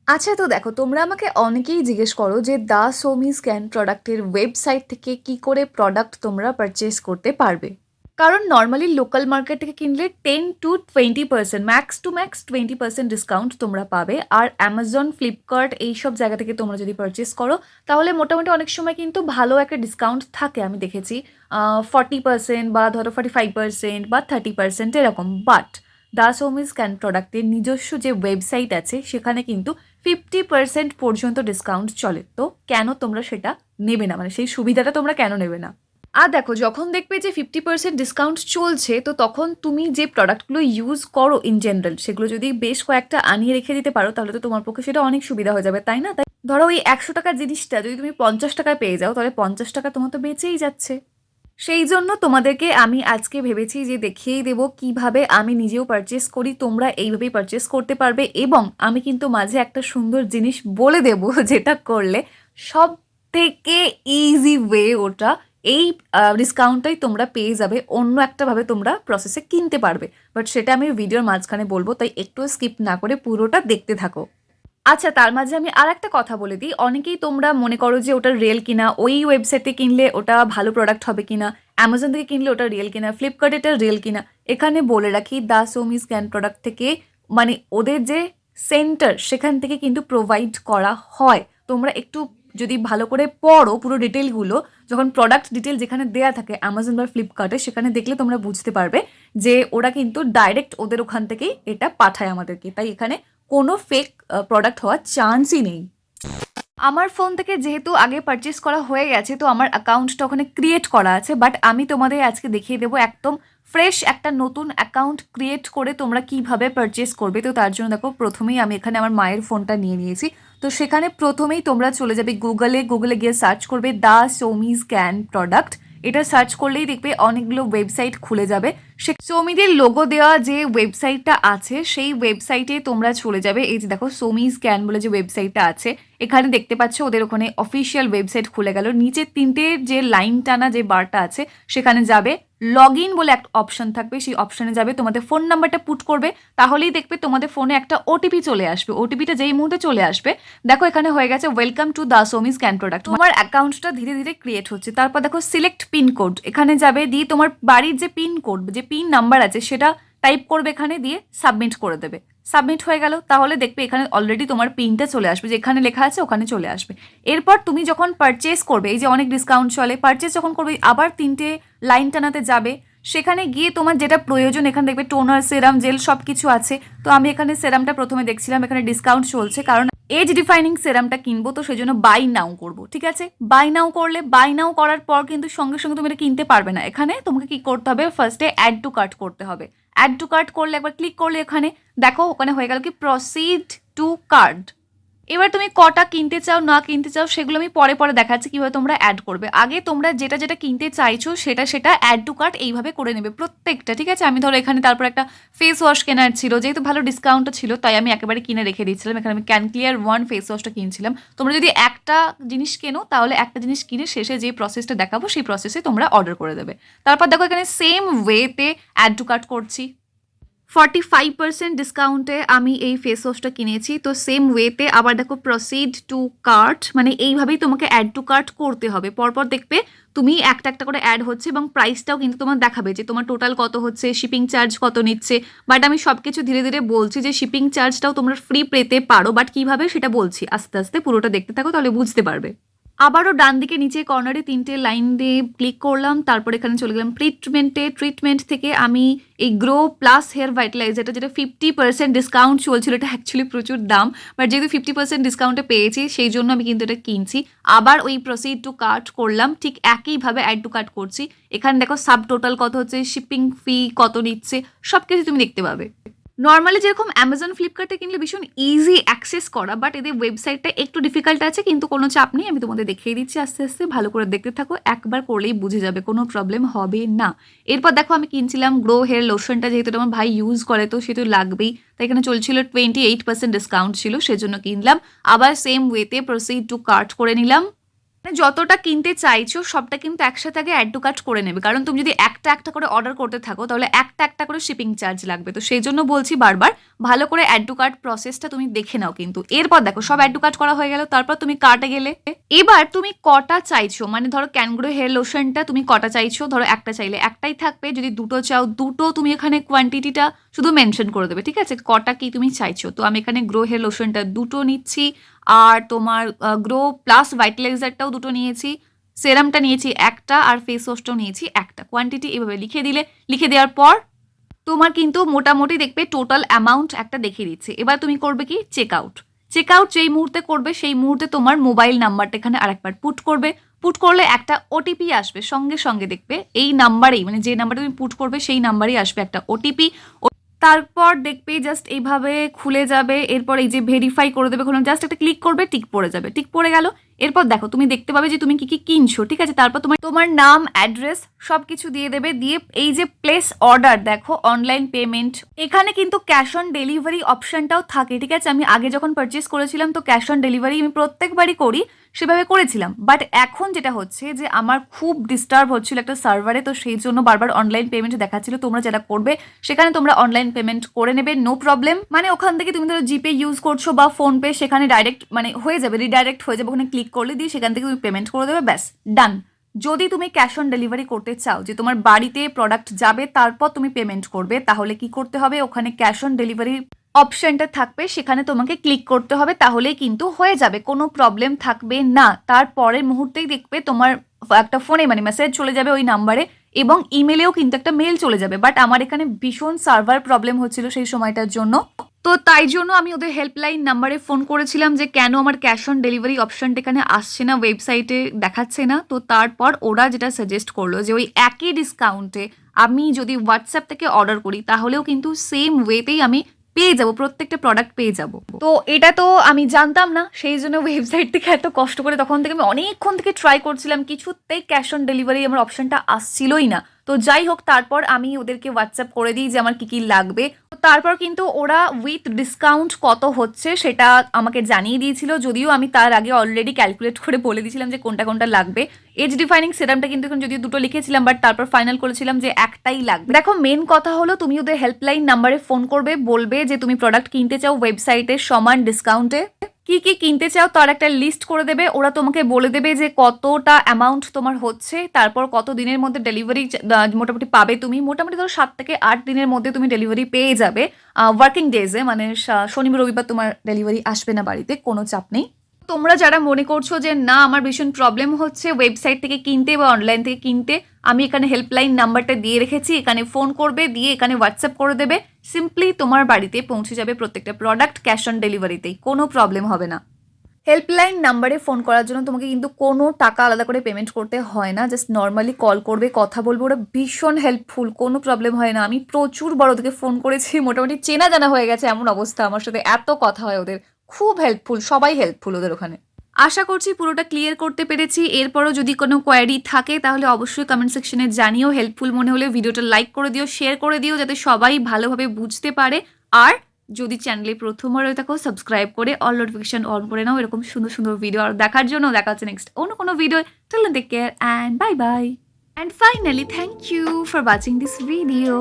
আচ্ছা, তো দেখো, তোমরা আমাকে অনেকেই জিজ্ঞেস করো যে দা সোমি স্ক্যান প্রোডাক্টের ওয়েবসাইট থেকে কি করে প্রোডাক্ট তোমরা পারচেস করতে পারবে। কারণ নর্মালি লোকাল মার্কেট থেকে কিনলে 10 to 20%, max to max 20% discount তোমরা পাবে। আর অ্যামাজন, ফ্লিপকার্ট এইসব জায়গা থেকে তোমরা যদি পারচেস করো তাহলে মোটামুটি অনেক সময় কিন্তু ভালো একটা ডিসকাউন্ট থাকে। আমি দেখেছি 40% বা ধরো 45% বা 30% এরকম। বাট দা সোমি স্ক্যান প্রোডাক্টের নিজস্ব যে ওয়েবসাইট আছে সেখানে কিন্তু 50% পর্যন্ত ডিসকাউন্ট চলে। তো কেন তোমরা সেটা নেবে না, মানে সেই সুবিধাটা তোমরা কেন নেবে না? আর দেখো, যখন দেখবে যে 50% ডিসকাউন্ট চলছে, তো তখন তুমি যে প্রোডাক্টগুলো ইউজ করো ইন জেনারেল সেগুলো যদি বেশ কয়েকটা আনিয়ে রেখে দিতে পারো তাহলে তো তোমার পক্ষে সেটা অনেক সুবিধা হয়ে যাবে, তাই না? তাই ধরো ওই 100 টাকার জিনিসটা যদি তুমি 50 টাকায় পেয়ে যাও তাহলে 50 টাকা তোমার তো বেঁচেই যাচ্ছে। সেই জন্য তোমাদেরকে আমি আজকে ভেবেছি যে দেখিয়েই দেবো কিভাবে আমি নিজেও পারচেস করি, তোমরা এইভাবেই পারচেস করতে পারবে। এবং আমি কিন্তু মাঝে একটা সুন্দর জিনিস বলে দেব যেটা করলে সব থেকে ইজি ওয়ে ওটা, এই ডিসকাউন্টটাই তোমরা পেয়ে যাবে, অন্য একটাভাবে তোমরা প্রসেসে কিনতে পারবে। বাট সেটা আমি ভিডিওর মাঝখানে বলবো, তাই একটু স্কিপ না করে পুরোটা দেখতে থাকো। আচ্ছা, তার মাঝে আমি আর একটা কথা বলে দিই। অনেকেই তোমরা মনে করো যে ওটা রিয়েল কিনা, ওই ওয়েবসাইটে কিনলে ওটা ভালো প্রোডাক্ট হবে কিনা, অ্যামাজন থেকে কিনলে ওটা রিয়েল কিনা, ফ্লিপকার্টে এটা রিয়েল কিনা। এখানে বলে রাখি, দা সোমি স্ক্যান প্রোডাক্ট থেকে, মানে ওদের যে সেন্টার সেখান থেকে কিন্তু প্রোভাইড করা হয়। তোমরা একটু যদি ভালো করে পড়ো পুরো ডিটেলগুলো, যখন প্রোডাক্ট ডিটেল যেখানে দেয়া থাকে অ্যামাজন বা ফ্লিপকার্টে, সেখানে দেখলে তোমরা বুঝতে পারবে যে ওরা কিন্তু ডাইরেক্ট ওদের ওখান থেকেই এটা পাঠায় আমাদেরকে। তাই এখানে কোনো ফেক প্রোডাক্ট হওয়ার চান্সই নেই। আমার ফোন থেকে যেহেতু আগে পারচেস করা হয়ে গেছে, তো আমার অ্যাকাউন্টটা ওখানে ক্রিয়েট করা আছে। বাট আমি তোমাদের আজকে দেখিয়ে দেবো একদম ফ্রেশ একটা নতুন অ্যাকাউন্ট ক্রিয়েট করে তোমরা কিভাবে পারচেস করবে। তো তার জন্য দেখো, প্রথমেই আমি এখানে আমার মায়ের ফোনটা নিয়ে নিয়েছি। তো সেখানে প্রথমেই তোমরা চলে যাবে গুগলে গিয়ে সার্চ করবে দা সোমি স্ক্যান প্রোডাক্ট। এটা সার্চ করলেই দেখবে অনেকগুলো ওয়েবসাইট খুলে যাবে। সে সৌমিদের লোগো দেওয়া যে ওয়েবসাইটটা আছে সেই ওয়েবসাইটে তোমরা চলে যাবে। এই যে দেখো, সোমি স্ক্যান বলে যে ওয়েবসাইটটা আছে, এখানে দেখতে পাচ্ছ ওদের ওখানে অফিসিয়াল ওয়েবসাইট খুলে গেল। নিচে তিনটে যে লাইন টানা যে বারটা আছে সেখানে যাবে, লগ ইন বলে একটা অপশন থাকবে, সেই অপশনে যাবে, তোমাদের ফোন নাম্বারটা পুট করবে, তাহলেই দেখবে তোমাদের ফোনে একটা ওটিপি চলে আসবে। ওটিপিটা যেই মুহূর্তে চলে আসবে, দেখো এখানে হয়ে গেছে ওয়েলকাম টু দা সোমি স্ক্যান প্রোডাক্ট। তোমার অ্যাকাউন্টটা ধীরে ধীরে ক্রিয়েট হচ্ছে। তারপর দেখো সিলেক্ট পিন কোড, এখানে যাবে, দিয়ে তোমার বাড়ির যে পিন কোড, যে পিন নাম্বার আছে সেটা টাইপ করবে এখানে, দিয়ে সাবমিট করে দেবে। সাবমিট হয়ে গেল, তাহলে দেখবে এখানে অলরেডি তোমার পিনটা চলে আসবে, যেখানে লেখা আছে ওখানে চলে আসবে। এরপর তুমি যখন পারচেস করবে, এই যে অনেক ডিসকাউন্ট চলে, পারচেস যখন করবে আবার তিনটে লাইন টানাতে যাবে, সেখানে গিয়ে তোমার যেটা প্রয়োজন, এখানে দেখবে টোনার, সেরাম, জেল সব কিছু আছে। তো আমি এখানে সেরামটা প্রথমে দেখছিলাম, এখানে ডিসকাউন্ট চলছে, কারণ এজ ডিফাইনিং সেরামটা কিনবো, তো সেই জন্য বাই নাও করবো। ঠিক আছে, বাই নাও করলে, বাই নাও করার পর কিন্তু সঙ্গে সঙ্গে তুমি এটা কিনতে পারবে না। এখানে তোমাকে কি করতে হবে, ফার্স্টে অ্যাড টু কার্ট করতে হবে। অ্যাড টু কার্ট করলে, একবার ক্লিক করলে এখানে দেখো ওখানে হয়ে গেল কি প্রসিড টু কার্ট। এবার তুমি কটা কিনতে চাও না কিনতে চাও সেগুলো আমি পরে পরে দেখাচ্ছি কিভাবে তোমরা অ্যাড করবে। আগে তোমরা যেটা যেটা কিনতে চাইছো সেটা অ্যাড টু কার্ট এইভাবে করে নেবে প্রত্যেকটা। ঠিক আছে, আমি ধরো এখানে তারপর একটা ফেস ওয়াশ কেনার ছিল, যেহেতু ভালো ডিসকাউন্টও ছিল তাই আমি একেবারে কিনে রেখে দিয়েছিলাম। এখানে আমি ক্যান ক্লিয়ার 1 ফেস ওয়াশটা কিনছিলাম। তোমরা যদি একটা জিনিস কেনো তাহলে একটা জিনিস কিনে শেষে যে প্রসেসটা দেখাবো সেই প্রসেসে তোমরা অর্ডার করে দেবে। তারপর দেখো এখানে সেম ওয়েতে অ্যাড টু কার্ট করছি। 45% ডিসকাউন্টে আমি এই ফেস ওয়াশটা কিনেছি। তো সেম ওয়েতে আবার দেখো প্রসিড টু কার্ট, মানে এইভাবেই তোমাকে অ্যাড টু কার্ট করতে হবে। পরপর দেখবে তুমি একটা একটা করে অ্যাড হচ্ছে এবং প্রাইসটাও কিন্তু তোমার দেখাবে যে তোমার টোটাল কত হচ্ছে, শিপিং চার্জ কত নিচ্ছে। বাট আমি সব কিছু ধীরে ধীরে বলছি যে শিপিং চার্জটাও তোমরা ফ্রি পেতে পারো, বাট কিভাবে সেটা বলছি, আস্তে আস্তে পুরোটা দেখতে থাকো তাহলে বুঝতে পারবে। আবারও ডান দিকে নিচে কর্নারে তিনটে লাইন দিয়ে ক্লিক করলাম, তারপর এখানে চলে গেলাম ট্রিটমেন্টে। ট্রিটমেন্ট থেকে আমি এই গ্রো প্লাস হেয়ার ভাইটালাইজারটা, যেটা 50% ডিসকাউন্ট চলছিল, এটা অ্যাকচুয়ালি প্রচুর দাম, বাট যেহেতু 50% ডিসকাউন্টে পেয়েছি সেই জন্য আমি কিন্তু এটা কিনছি। আবার ওই প্রসিড টু কার্ট করলাম, ঠিক একইভাবে অ্যাড টু কার্ট করছি। এখানে দেখো সাব টোটাল কত হচ্ছে, শিপিং ফি কত নিচ্ছে, সব কিছু তুমি দেখতে পাবে। নর্মালি যেরকম অ্যামাজন, ফ্লিপকার্টে কিনলে ভীষণ ইজি অ্যাক্সেস করা, বাট এদের ওয়েবসাইটটা একটু ডিফিকাল্ট আছে, কিন্তু কোনো চাপ নেই, আমি তোমাদের দেখিয়ে দিচ্ছি আস্তে আস্তে, ভালো করে দেখতে থাকো, একবার করলেই বুঝে যাবে, কোনো প্রবলেম হবে না। এরপর দেখো আমি কিনছিলাম গ্রো হেয়ার লোশনটা, যেহেতু আমার ভাই ইউজ করে তো সে তো লাগবেই, তাই এখানে চলছিল 28% ডিসকাউন্ট ছিল, সেজন্য কিনলাম। আবার সেম ওয়েতে প্রসিড টু কার্ট করে নিলাম। মানে যতটা কিনতে চাইছো সবটা কিন্তু একসাথে আগে অ্যাড টু কার্ট করে নেবে, কারণ তুমি যদি একটা একটা করে অর্ডার করতে থাকো তাহলে একটা একটা করে শিপিং চার্জ লাগবে। তো সেই জন্য বলছি বারবার ভালো করে অ্যাড টু কার্ট প্রসেসটা তুমি দেখে নাও। কিন্তু এরপর দেখো সব অ্যাড টু কার্ট করা হয়ে গেল, তারপর তুমি কার্টে গেলে এবার তুমি কটা চাইছো, মানে ধরো ক্যানগ্রো হেয়ার লোশনটা তুমি কটা চাইছো, ধরো একটা চাইলে একটাই থাকবে, যদি দুটো চাও দুটো, তুমি এখানে কোয়ান্টিটিটা শুধু মেনশন করে দেবে, ঠিক আছে, কটা কি তুমি চাইছো। তো আমি এখানে গ্রো হেয়ার লোশনটা দুটো নিচ্ছি, আর তোমার গ্রো প্লাস ভাইটালাইজারটাও দুটো নিয়েছি, সেরামটা নিয়েছি একটা, আর ফেস ওয়াশটাও নিয়েছি একটা। কোয়ান্টিটি এভাবে লিখে দিলে, লিখে দেওয়ার পর তোমার কিন্তু মোটামুটি দেখবে টোটাল অ্যামাউন্ট একটা দেখিয়ে দিচ্ছে। এবার তুমি করবে কি চেক আউট। চেক আউট যেই মুহূর্তে করবে সেই মুহূর্তে তোমার মোবাইল নাম্বারটা এখানে আরেকবার পুট করবে। পুট করলে একটা ওটিপি আসবে, সঙ্গে সঙ্গে দেখবে এই নাম্বারেই, মানে যে নাম্বারটা তুমি পুট করবে সেই নাম্বারেই আসবে একটা ওটিপি। তারপর দেখবে জাস্ট এইভাবে খুলে যাবে, এরপর এই যে ভেরিফাই করে দেবে, জাস্ট একটা ক্লিক করবে, টিক পড়ে যাবে, টিক পড়ে গেল। এরপর দেখো তুমি দেখতে পাবে যে তুমি কি কি কিনছো, ঠিক আছে। তারপর তোমার নাম, অ্যাড্রেস সব কিছু দিয়ে দেবে, দিয়ে এই যে প্লেস অর্ডার দেখো অনলাইন পেমেন্ট, এখানে কিন্তু ক্যাশ অন ডেলিভারি অপশনটাও থাকে, ঠিক আছে। আমি আগে যখন পারচেস করেছিলাম তো ক্যাশ অন ডেলিভারি আমি প্রত্যেকবারই করি, সেভাবে করেছিলাম। বাট এখন যেটা হচ্ছে যে আমার খুব ডিস্টার্ব হচ্ছিল একটা সার্ভারে, তো সেই জন্য বারবার অনলাইন পেমেন্ট দেখাচ্ছিল। তোমরা যেটা করবে সেখানে তোমরা অনলাইন পেমেন্ট করে নেবে, নো প্রবলেম। মানে ওখান থেকে তুমি ধরো জিপে ইউজ করছো বা ফোনপে, সেখানে ডাইরেক্ট মানে হয়ে যাবে, রিডাইরেক্ট হয়ে যাবে, ওখানে ক্লিক করলে দিয়ে সেখান থেকে তুমি পেমেন্ট করে দেবে, ব্যাস ডান। যদি তুমি ক্যাশ অন ডেলিভারি করতে চাও, যে তোমার বাড়িতে প্রোডাক্ট যাবে তারপর তুমি পেমেন্ট করবে, তাহলে কি করতে হবে, ওখানে ক্যাশ অন ডেলিভারি অপশনটা থাকবে, সেখানে তোমাকে ক্লিক করতে হবে, তাহলেই কিন্তু হয়ে যাবে, কোনো প্রবলেম থাকবে না। তারপরের মুহূর্তেই দেখবে তোমার একটা ফোনে মানে মেসেজ চলে যাবে ওই নাম্বারে, এবং ইমেলেও কিন্তু একটা মেল চলে যাবে। বাট আমার এখানে ভীষণ সার্ভার প্রবলেম হচ্ছিল সেই সময়টার জন্য, তো তাই জন্য আমি ওদের হেল্পলাইন নাম্বারে ফোন করেছিলাম যে কেন আমার ক্যাশ অন ডেলিভারি অপশনটা এখানে আসছে না, ওয়েবসাইটে দেখাচ্ছে না। তো তারপর ওরা যেটা সাজেস্ট করলো যে ওই একই ডিসকাউন্টে আমি যদি হোয়াটসঅ্যাপ থেকে অর্ডার করি তাহলেও কিন্তু সেম ওয়েতেই আমি পেয়ে যাবো, প্রত্যেকটা প্রোডাক্ট পেয়ে যাবো। তো এটা তো আমি জানতাম না, সেই জন্য ওয়েবসাইট থেকে এত কষ্ট করে তখন থেকে আমি অনেকক্ষণ থেকে ট্রাই করছিলাম, কিছুতেই ক্যাশ অন ডেলিভারি আমার অপশনটা আসছিলই না। তো যাই হোক, তারপর আমি ওদেরকে হোয়াটসঅ্যাপ করে দিই যে আমার কি কি লাগবে। তো তারপর কিন্তু ওরা উইথ ডিসকাউন্ট কত হচ্ছে সেটা আমাকে জানিয়ে দিয়েছিল, যদিও আমি তার আগে অলরেডি ক্যালকুলেট করে বলে দিয়েছিলাম যে কোনটা কোনটা লাগবে। এজ ডিফাইনিং সেরামটা কিন্তু এখন যদিও দুটো লিখেছিলাম, বাট তারপর ফাইনাল করেছিলাম যে একটাই লাগবে। দেখো মেন কথা হলো তুমি ওদের হেল্পলাইন নাম্বারে ফোন করবে, বলবে যে তুমি প্রোডাক্ট কিনতে চাও ওয়েবসাইটে সমান ডিসকাউন্টে, কি কি কিনতে চাও তার একটা লিস্ট করে দেবে। ওরা তোমাকে বলে দেবে যে কতটা অ্যামাউন্ট তোমার হচ্ছে, তারপর কত দিনের মধ্যে ডেলিভারি মোটামুটি পাবে। তুমি মোটামুটি ধরো 7 থেকে 8 দিনের মধ্যে তুমি ডেলিভারি পেয়ে যাবে, ওয়ার্কিং ডেজে, মানে শনিবার রবিবার তোমার ডেলিভারি আসবে না বাড়িতে, কোনো চাপ নেই। তোমরা যারা মনে করছো যে না আমার ভীষণ প্রবলেম হচ্ছে ওয়েবসাইট থেকে কিনতে বা অনলাইন থেকে কিনতে, আমি এখানে হেল্পলাইন নাম্বারটা দিয়ে রেখেছি, এখানে ফোন করবে, দিয়ে এখানে হোয়াটসঅ্যাপ করে দেবে, সিম্পলি তোমার বাড়িতে পৌঁছে যাবে প্রত্যেকটা প্রোডাক্ট ক্যাশ অন ডেলিভারিতেই, কোনো প্রবলেম হবে না। হেল্পলাইন নাম্বারে ফোন করার জন্য তোমাকে কিন্তু কোনো টাকা আলাদা করে পেমেন্ট করতে হয় না, জাস্ট নর্মালি কল করবে, কথা বলবে, ওরা ভীষণ হেল্পফুল, কোনো প্রবলেম হয় না। আমি প্রচুর বড়দেরকে ফোন করেছি, মোটামুটি চেনা জানা হয়ে গেছে এমন অবস্থা, আমার সাথে এত কথা হয় ওদের, খুব হেল্পফুল, সবাই হেল্পফুল ওদের ওখানে। আশা করছি পুরোটা ক্লিয়ার করতে পেরেছি। এরপরও যদি কোনো কোয়ারি থাকে তাহলে অবশ্যই কমেন্ট সেকশনে জানিও। হেল্পফুল মনে হলে ভিডিওটা লাইক করে দিও, শেয়ার করে দিও, যাতে সবাই ভালোভাবে বুঝতে পারে। আর যদি চ্যানেলে প্রথমবার হয়ে থাকো সাবস্ক্রাইব করে অল নোটিফিকেশন অন করে নাও এরকম সুন্দর সুন্দর ভিডিও আর দেখার জন্য। দেখা হচ্ছে নেক্সট অন্য কোনো video. Till then take care and bye bye. And finally thank you for watching this video.